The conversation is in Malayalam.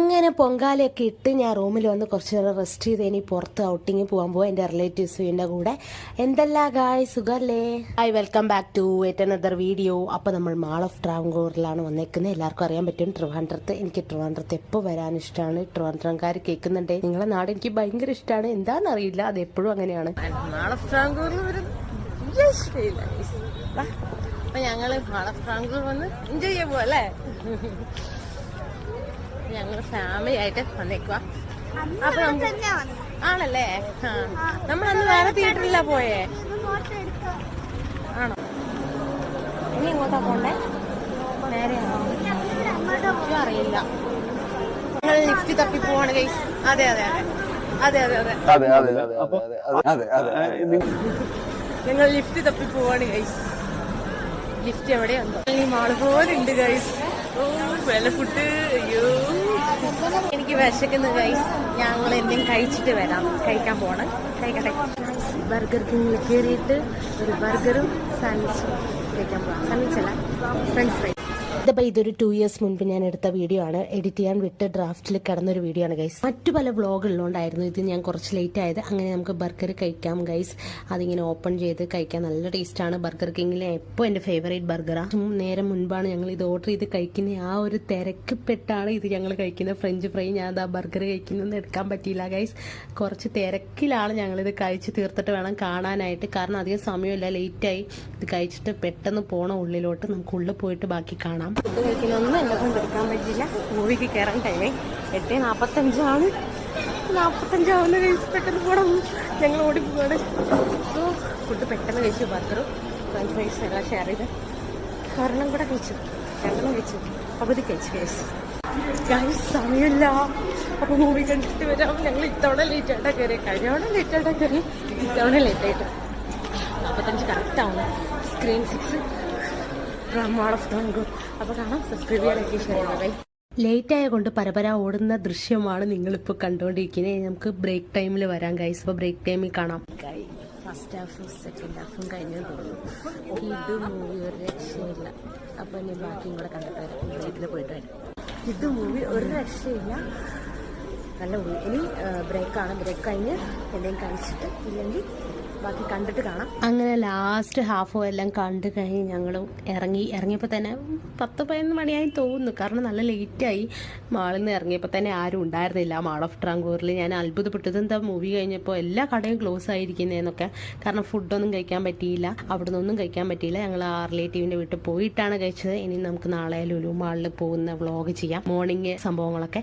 അങ്ങനെ പൊങ്കാലയൊക്കെ ഇട്ട് ഞാൻ റൂമിൽ വന്ന് കുറച്ച് നേരം റെസ്റ്റ് ചെയ്ത് ഇനി പുറത്ത് ഔട്ടിങ് പോകാൻ പോവാം എൻ്റെ റിലേറ്റീവ്സിൻ്റെ കൂടെ. എന്തെല്ലാം ഗായ്, സുഖല്ലേ? Hi, welcome back to yet another video. അപ്പോൾ നമ്മൾ മാൾ ഓഫ് ട്രാവൻകൂറിലാണ് വന്നേക്കുന്നത്. എല്ലാവർക്കും അറിയാൻ പറ്റും ട്രിവാൻഡ്രത്ത്. എനിക്ക് ട്രിവാൻഡ്രത്ത് എപ്പോൾ വരാൻ ഇഷ്ടമാണ്. ട്രിവാൻഡ്രംകാർ കേൾക്കുന്നുണ്ട്, നിങ്ങളെ നാട് എനിക്ക് ഭയങ്കര ഇഷ്ടമാണ്. എന്താണെന്നറിയില്ല, അത് എപ്പോഴും അങ്ങനെയാണ്. മാൾ ഓഫ് ട്രാവൻകൂറിൽ അപ്പൊ ഞങ്ങള് മാൾ ഓഫ് ട്രാവൻകൂർ വന്ന് എൻജോയ് ചെയ്യാൻ പോവാ അല്ലേ? ഞങ്ങള് ഫാമിലി ആയിട്ട് വന്നേക്കുവാ. അപ്പൊ ആണല്ലേ? നമ്മളന്ന് വേറെ തിയേറ്ററിലാ പോയേ. ആണോ? ഇനി ഇങ്ങോട്ടാ പോണ്ടേ? നേരെയാണോ? അറിയില്ല. ഞങ്ങൾ ലിഫ്റ്റ് തപ്പി പോവാണ് ഗൈസ്. അതെ അതെ അതെ അതെ അതെ അതെ അതെ ഞങ്ങൾ ലിഫ്റ്റ് തപ്പി പോവാണ് ഗൈസ്. ലിഫ്റ്റ് എവിടെയുണ്ടോ? ഈ മാള് പോലെ ഉണ്ട് ഗൈസ്. ഓ, വില ഫുഡ്. അയ്യോ, എനിക്ക് വിശക്കുന്നു ഗൈസ്. ഞങ്ങൾ എന്തെങ്കിലും കഴിച്ചിട്ട് വരാം. കഴിക്കാൻ പോണം. കഴിക്കട്ടെ. ബർഗർ കിങ്ങിൽ കയറിയിട്ട് ഒരു ബർഗറും സാൻഡ്വിച്ചും കഴിക്കാൻ പോകാം. സാൻഡ്വിച്ച് അല്ല, ഫ്രഞ്ച് ഫ്രൈ. ഇതിപ്പോൾ ഇതൊരു 2 years മുൻപ് ഞാൻ എടുത്ത വീഡിയോ ആണ്. എഡിറ്റ് ചെയ്യാൻ വിട്ട് ഡ്രാഫ്റ്റിൽ കിടന്നൊരു വീഡിയോ ആണ് ഗൈസ്. മറ്റു പല വ്ളോഗുള്ളതുകൊണ്ടായിരുന്നു ഇത് ഞാൻ കുറച്ച് ലേറ്റ് ആയത്. അങ്ങനെ നമുക്ക് ബർഗർ കഴിക്കാം ഗൈസ്. അതിങ്ങനെ ഓപ്പൺ ചെയ്ത് കഴിക്കാൻ നല്ല ടേസ്റ്റാണ്. ബർഗർ കിങ്ങിലെ എപ്പോൾ എൻ്റെ ഫേവറേറ്റ് ബർഗറാണ്. നേരം മുൻപാണ് ഞങ്ങൾ ഇത് ഓർഡർ ചെയ്ത് കഴിക്കുന്നത്. ആ ഒരു തിരക്കിപ്പെട്ടാണ് ഇത് ഞങ്ങൾ കഴിക്കുന്നത്. ഫ്രഞ്ച് ഫ്രൈ ഞാൻ ആ ബർഗർ കഴിക്കുന്നൊന്നും എടുക്കാൻ പറ്റിയില്ല ഗൈസ്. കുറച്ച് തിരക്കിലാണ് ഞങ്ങളിത് കഴിച്ച് തീർത്തിട്ട് വേണം കാണാനായിട്ട്. കാരണം അധികം സമയമില്ല, ലേറ്റായി. ഇത് കഴിച്ചിട്ട് പെട്ടെന്ന് പോകണം ഉള്ളിലോട്ട്. നമുക്ക് ഉള്ളിൽ പോയിട്ട് ബാക്കി കാണാം. ഫുഡ് കഴിക്കുന്നൊന്നും എന്നെ കൊണ്ട് എടുക്കാൻ പറ്റില്ല. മൂവിക്ക് കയറാൻ ടൈമേ 8:45 45 കഴിച്ച് പെട്ടെന്ന് പോകണം. ഞങ്ങൾ ഓടിപ്പോവാണ്. സോ ഫുഡ് പെട്ടെന്ന് കഴിച്ചു. ബർഗറും ഫ്രഞ്ച് ഫ്രൈസ് എല്ലാം ഷെയർ ചെയ്ത് ഒരെണ്ണം കൂടെ കഴിച്ചു. 2 കഴിച്ചു. പകുതി കഴിച്ചു കഴിച്ചു. കഴിച്ച് സമയമില്ല. അപ്പോൾ മൂവി കണ്ടിട്ട് വരാം. ഞങ്ങൾ ഇത്തവണ ലേറ്റായിട്ടാണ് കയറി. കഴിഞ്ഞ തവണ ലേറ്റായിട്ടാണ് കയറി. ഇത്തവണ ലേറ്റായിട്ട് 45 കറക്റ്റാണ്. Screen 6 mall of Travancore. അപ്പോൾ കാണാം. സബ്സ്ക്രൈബ് ചെയ്യാനൊക്കെ ഷെയർ. ലേറ്റ് ആയ കൊണ്ട് പരപര ഓടുന്ന ദൃശ്യമാണ് നിങ്ങളിപ്പോൾ കണ്ടുകൊണ്ടിരിക്കുന്നത്. നമുക്ക് ബ്രേക്ക് ടൈമിൽ വരാം ഗൈസ്. അപ്പോൾ ബ്രേക്ക് ടൈമിൽ കാണാം. ഫസ്റ്റ് ഹാഫും സെക്കൻഡ് ഹാഫും കഴിഞ്ഞു തോന്നുന്നു. ഇത് മൂവി ഒരു രക്ഷയില്ല. അപ്പോൾ ഇനി ബാക്കിയും കൂടെ കണ്ടിട്ട് വരാം. ബ്രേക്കിൽ പോയിട്ട് വരാം. ഇത് മൂവി ഒരു രക്ഷയില്ല, നല്ല മൂവി. ഇനി ബ്രേക്കാണ്. ബ്രേക്ക് കഴിഞ്ഞ് എന്തെങ്കിലും കഴിച്ചിട്ട് ഇല്ലെങ്കിൽ ബാക്കി കണ്ടിട്ട് കാണാം. അങ്ങനെ ലാസ്റ്റ് ഹാഫും എല്ലാം കണ്ടു കഴിഞ്ഞ് ഞങ്ങളും ഇറങ്ങിയപ്പോൾ തന്നെ 10-11 മണിയായി തോന്നുന്നു. കാരണം നല്ല ലേറ്റായി. മാളിൽ നിന്ന് ഇറങ്ങിയപ്പോൾ തന്നെ ആരും ഉണ്ടായിരുന്നില്ല മാൾ ഓഫ് ട്രാവൻകൂറിൽ. ഞാൻ അത്ഭുതപ്പെട്ടത് എന്താ മൂവി കഴിഞ്ഞപ്പോൾ എല്ലാ കടയും ക്ലോസ് ആയിരിക്കുന്നതെന്നൊക്കെ. കാരണം ഫുഡൊന്നും കഴിക്കാൻ പറ്റിയില്ല, അവിടെ നിന്നൊന്നും കഴിക്കാൻ പറ്റിയില്ല. ഞങ്ങൾ ആ റിലേറ്റീവിൻ്റെ വീട്ടിൽ പോയിട്ടാണ് കഴിച്ചത്. ഇനി നമുക്ക് നാളെ ലുലു മാളിൽ പോകുന്ന വ്ളോഗ് ചെയ്യാം. മോർണിംഗ് സംഭവങ്ങളൊക്കെ.